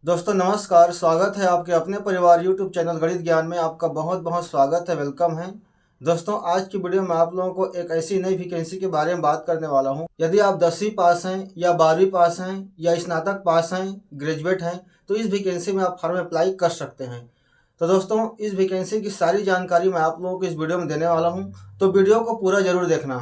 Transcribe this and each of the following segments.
दोस्तों नमस्कार, स्वागत है आपके अपने परिवार यूट्यूब चैनल गणित ज्ञान में। आपका बहुत बहुत स्वागत है, वेलकम है। दोस्तों आज की वीडियो में आप लोगों को एक ऐसी नई वैकेंसी के बारे में बात करने वाला हूं। यदि आप 10वीं पास हैं या 12वीं पास हैं या स्नातक पास हैं, ग्रेजुएट हैं, तो इस वैकेंसी में आप फॉर्म अप्लाई कर सकते हैं। तो दोस्तों इस वैकेंसी की सारी जानकारी मैं आप लोगों को इस वीडियो में देने वाला हूँ, तो वीडियो को पूरा जरूर देखना।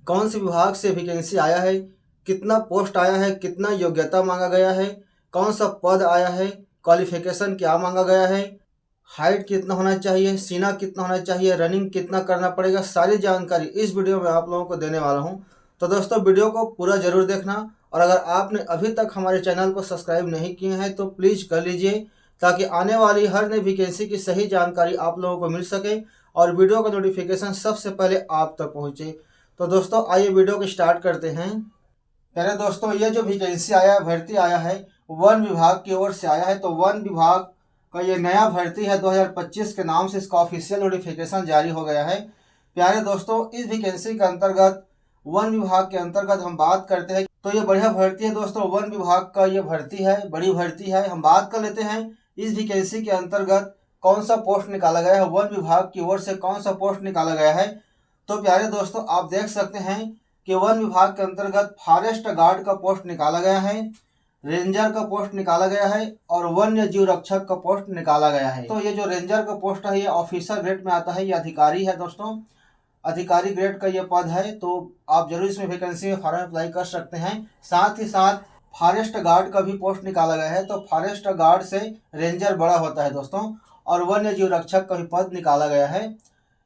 कौन से विभाग से वैकेंसी आया है, कितना पोस्ट आया है, कितना योग्यता मांगा गया है, कौन सा पद आया है, क्वालिफिकेशन क्या मांगा गया है, हाइट कितना होना चाहिए, सीना कितना होना चाहिए, रनिंग कितना करना पड़ेगा, सारी जानकारी इस वीडियो में आप लोगों को देने वाला हूं। तो दोस्तों वीडियो को पूरा जरूर देखना, और अगर आपने अभी तक हमारे चैनल को सब्सक्राइब नहीं किए हैं तो प्लीज़ कर लीजिए, ताकि आने वाली हर नई वैकेंसी की सही जानकारी आप लोगों को मिल सके और वीडियो का नोटिफिकेशन सबसे पहले आप तक पहुँचे। तो दोस्तों आइए वीडियो को स्टार्ट करते हैं। पहले दोस्तों ये जो वैकेंसी आया है, भर्ती आया है, वन विभाग की ओर से आया है। तो वन विभाग का ये नया भर्ती है 2025 के नाम से इसका ऑफिशियल नोटिफिकेशन जारी हो गया है। प्यारे दोस्तों इस वैकेंसी के अंतर्गत वन विभाग के अंतर्गत हम बात करते हैं तो ये बढ़िया भर्ती है दोस्तों। वन विभाग का ये भर्ती है, बड़ी भर्ती है। हम बात कर लेते हैं इस वैकेंसी के अंतर्गत कौन सा पोस्ट निकाला गया है, वन विभाग की ओर से कौन सा पोस्ट निकाला गया है। तो प्यारे दोस्तों आप देख सकते हैं कि वन विभाग के अंतर्गत फॉरेस्ट गार्ड का पोस्ट निकाला गया है, रेंजर का पोस्ट निकाला गया है और वन्य जीव रक्षक का पोस्ट निकाला गया है। तो ये जो रेंजर का पोस्ट है ये ऑफिसर ग्रेड में आता है, ये अधिकारी है दोस्तों, अधिकारी ग्रेड का ये पद है। तो आप जरूर इसमें वैकेंसी में फॉर्म अप्लाई कर सकते हैं। साथ ही साथ फॉरेस्ट गार्ड का भी पोस्ट निकाला गया है। तो फॉरेस्ट गार्ड से रेंजर बड़ा होता है दोस्तों, और वन्य जीव रक्षक का भी पद निकाला गया है।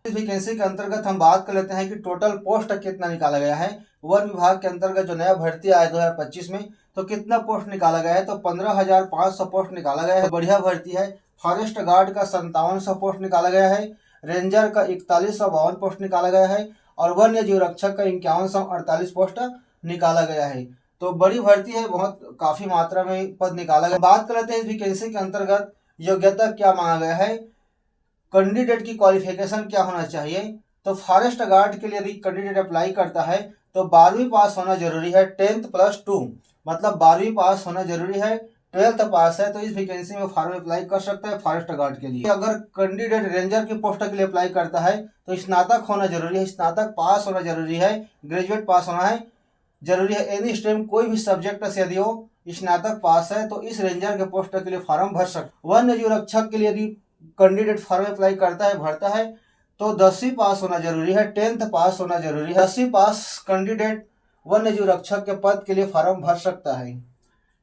इस वैकेंसी के अंतर्गत हम बात कर लेते हैं कि टोटल पोस्ट कितना निकाला गया है। वन विभाग के अंतर्गत जो नया भर्ती आया 2025 में, तो कितना पोस्ट निकाला गया है, तो 15,500 पोस्ट निकाला गया है। बढ़िया भर्ती है। फॉरेस्ट गार्ड का 5700 पोस्ट निकाला गया है, रेंजर का 4152 पोस्ट निकाला गया है और वन्य जीव रक्षक का 5148 पोस्ट निकाला गया है। तो बड़ी भर्ती है, बहुत काफी मात्रा में पद निकाला गया। बात कर लेते हैं इस वैकेंसी के अंतर्गत योग्यता क्या मांगा गया है, कैंडिडेट की क्वालिफिकेशन क्या होना चाहिए। तो फॉरेस्ट गार्ड के लिए यदि कैंडिडेट अप्लाई करता है तो 12वीं पास होना जरूरी है, 10th+2 मतलब 12वीं पास होना जरूरी है। 12th पास है तो इस वैकेंसी में फॉर्म अप्लाई कर सकता है फॉरेस्ट गार्ड के लिए। अगर कैंडिडेट रेंजर की पोस्ट के लिए अप्लाई करता है तो स्नातक होना जरूरी है, स्नातक पास होना जरूरी है, ग्रेजुएट पास होना है जरूरी है। एनी स्ट्रीम कोई भी सब्जेक्ट से यदि वो स्नातक पास है तो इस रेंजर के पोस्ट के लिए फॉर्म भर सकते। वन्य जीव रक्षक के लिए यदि कैंडिडेट फॉर्म अप्लाई करता है, भरता है, तो 10वीं पास होना जरूरी है, 10th पास होना जरूरी है। 10वीं पास कैंडिडेट वन्य जीव रक्षक के पद के लिए फॉर्म भर सकता है।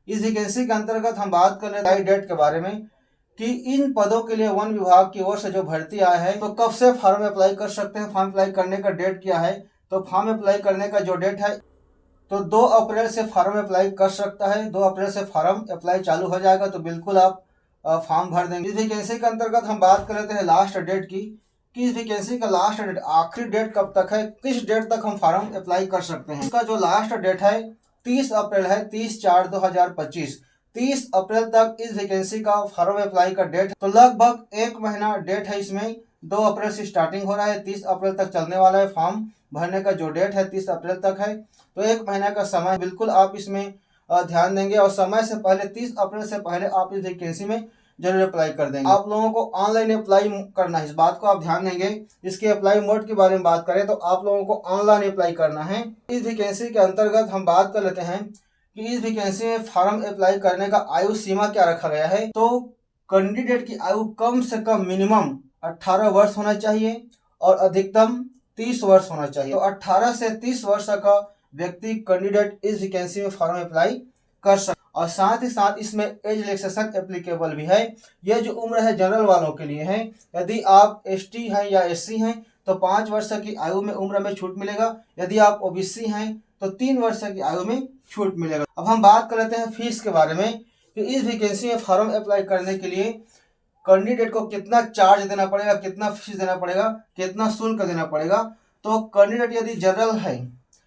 इस वैकेंसी के अंतर्गत हम बात कर लेते हैं डेट के बारे में कि इन पदों के लिए वन विभाग की ओर से जो भर्ती आया है तो कब से फॉर्म अप्लाई कर सकते हैं। फॉर्म अप्लाई करने का डेट क्या है, तो फॉर्म अप्लाई करने का जो डेट है तो 2 अप्रैल से फॉर्म अप्लाई कर सकता है। 2 अप्रैल से फॉर्म अप्लाई चालू हो जाएगा, तो बिल्कुल आप फॉर्म भर देंगे। इस वैकेंसी के अंतर्गत हम बात कर लेते हैं लास्ट डेट की कि इस वैकेंसी का लास्ट डेट, आखिरी डेट कब तक है, किस डेट तक हम फॉर्म अप्लाई कर सकते हैं। इसका जो लास्ट डेट है 30 अप्रैल है, 30/4/2025। 30 अप्रैल तक इस वैकेंसी का फॉर्म अप्लाई का डेट, तो लगभग 1 महीना डेट है इसमें। 2 अप्रैल से स्टार्टिंग हो रहा है, 30 अप्रैल तक चलने वाला है। फॉर्म भरने का जो डेट है 30 अप्रैल तक है, तो 1 महीना का समय बिल्कुल आप इसमें ध्यान देंगे और समय से पहले 30 अप्रैल से पहले आप इस वैकेंसी में जरूर अप्लाई कर देंगे। आप लोगों को ऑनलाइन अप्लाई करना है, इस बात को आप ध्यान देंगे। इसके अप्लाई मोड के बारे में बात करें तो आप लोगों को ऑनलाइन अप्लाई करना है। इस वैकेंसी के अंतर्गत हम बात कर लेते हैं कि इस वैकेंसी में फॉर्म अप्लाई करने का आयु सीमा क्या रखा गया है। तो कैंडिडेट की आयु कम से कम मिनिमम 18 वर्ष होना चाहिए और अधिकतम 30 वर्ष होना चाहिए। तो 18 से 30 वर्ष का व्यक्ति कैंडिडेट इस वैकेंसी में फॉर्म अप्लाई कर सकते, और साथ ही साथ इसमें एज रिलैक्सेशन एप्लीकेबल भी है। यह जो उम्र है जनरल वालों के लिए है। यदि आप एसटी हैं या एससी हैं तो 5 वर्ष की आयु में उम्र में छूट मिलेगा। यदि आप ओबीसी हैं तो 3 वर्ष की आयु में छूट मिलेगा। अब हम बात कर लेते हैं फीस के बारे में कि इस वैकेंसी में फॉर्म अप्लाई करने के लिए कैंडिडेट को कितना चार्ज देना पड़ेगा, कितना फीस देना पड़ेगा, कितना शुल्क देना पड़ेगा। तो कैंडिडेट यदि जनरल है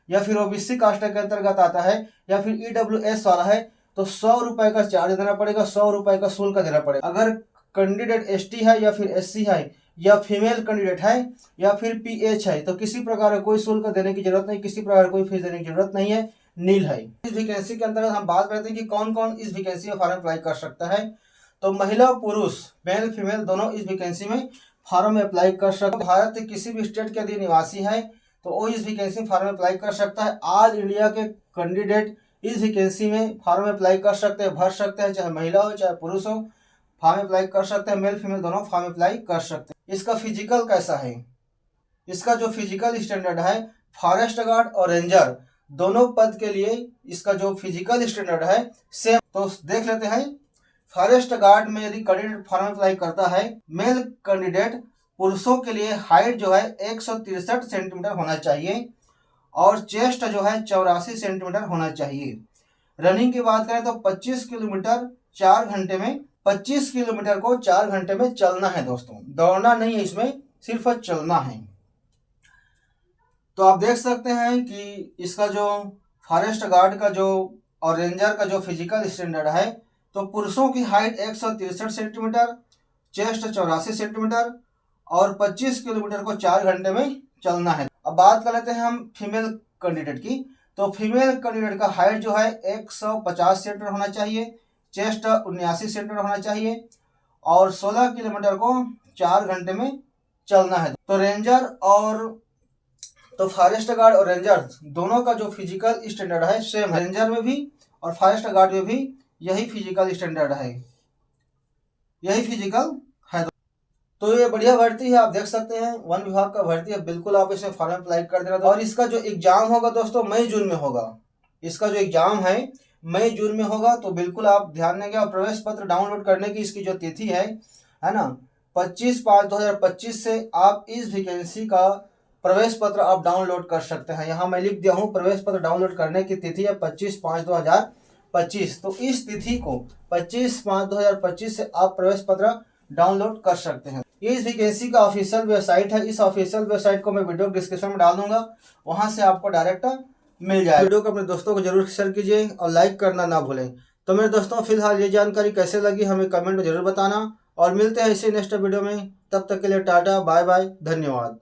या फिर ओबीसी कास्ट के अंतर्गत आता है या फिर ईडब्ल्यूएस वाला है तो 100 रुपए का चार्ज देना पड़ेगा, 100 रुपए का शुल्क देना पड़ेगा। अगर कैंडिडेट एसटी है या फिर एससी है या फीमेल कैंडिडेट है या फिर पीएच है तो किसी प्रकार का कोई शुल्क देने की जरूरत नहीं, किसी प्रकार कोई फीस देने की जरूरत नहीं है। नील है। इस वैकेंसी के अंतर्गत हम बात करते हैं कि कौन कौन इस वैकेंसी में फॉर्म अप्लाई कर सकता है। तो महिला पुरुष मेल फीमेल दोनों इस वैकेंसी में फॉर्म अप्लाई कर सकते हैं। भारत के किसी भी स्टेट के यदि निवासी है तो वो इस वैकेंसी में फॉर्म अप्लाई कर सकता है। ऑल इंडिया के कैंडिडेट इस वैकेंसी में फॉर्म अप्लाई कर सकते हैं, भर सकते हैं, चाहे महिला हो चाहे पुरुष हो, फॉर्म अप्लाई कर सकते हैं। मेल फीमेल दोनों फॉर्म अप्लाई कर सकते हैं। इसका फिजिकल कैसा है? इसका जो फिजिकल स्टैंडर्ड है, फॉरेस्ट गार्ड और रेंजर दोनों पद के लिए इसका जो फिजिकल स्टैंडर्ड है सेम। तो देख लेते हैं। फॉरेस्ट गार्ड में यदि कैंडिडेट फॉर्म अप्लाई करता है, मेल कैंडिडेट पुरुषों के लिए हाइट जो है 163 सेंटीमीटर होना चाहिए और चेस्ट जो है 84 सेंटीमीटर होना चाहिए। रनिंग की बात करें तो 25 किलोमीटर 4 घंटे में 25 किलोमीटर को 4 घंटे में चलना है दोस्तों, दौड़ना नहीं है, इसमें सिर्फ चलना है। तो आप देख सकते हैं कि इसका जो फॉरेस्ट गार्ड का जो और रेंजर का जो फिजिकल स्टैंडर्ड है, तो पुरुषों की हाइट 163 सेंटीमीटर, चेस्ट 84 सेंटीमीटर और 25 किलोमीटर को 4 घंटे में चलना है। अब बात कर लेते हैं हम फीमेल कैंडिडेट की। तो फीमेल कैंडिडेट का हाइट जो है 150 सेंटीमीटर होना चाहिए, चेस्ट 79 सेंटीमीटर होना चाहिए और 16 किलोमीटर को 4 घंटे में चलना है। तो रेंजर और तो फॉरेस्ट गार्ड और रेंजर दोनों का जो फिजिकल स्टैंडर्ड है सेम है। रेंजर में भी और फॉरेस्ट गार्ड में भी यही फिजिकल स्टैंडर्ड है, यही फिजिकल है। तो ये बढ़िया भर्ती है, आप देख सकते हैं वन विभाग का भर्ती है। बिल्कुल आप इसमें फॉर्म अप्लाई कर देना। और इसका जो एग्जाम होगा दोस्तों मई जून में होगा। इसका जो एग्जाम है मई जून में होगा, तो बिल्कुल आप ध्यान देंगे। और प्रवेश पत्र डाउनलोड करने की इसकी जो तिथि है ना, 25/5/2025 से आप इस वैकेंसी का प्रवेश पत्र आप डाउनलोड कर सकते हैं। यहाँ मैं लिख दिया हूँ, प्रवेश पत्र डाउनलोड करने की तिथि है 25/5/2025। तो इस तिथि को 25/5/2025 से आप प्रवेश पत्र डाउनलोड कर सकते हैं। ये इस वैकेंसी का ऑफिशियल वेबसाइट है। इस ऑफिशियल वेबसाइट को मैं वीडियो डिस्क्रिप्शन में डाल दूंगा, वहां से आपको डायरेक्ट मिल जाएगा। वीडियो को अपने दोस्तों को जरूर शेयर कीजिए और लाइक करना ना भूलें। तो मेरे दोस्तों फिलहाल ये जानकारी कैसे लगी हमें कमेंट में जरूर बताना और मिलते हैं इसी नेक्स्ट वीडियो में। तब तक के लिए टाटा बाय बाय, धन्यवाद।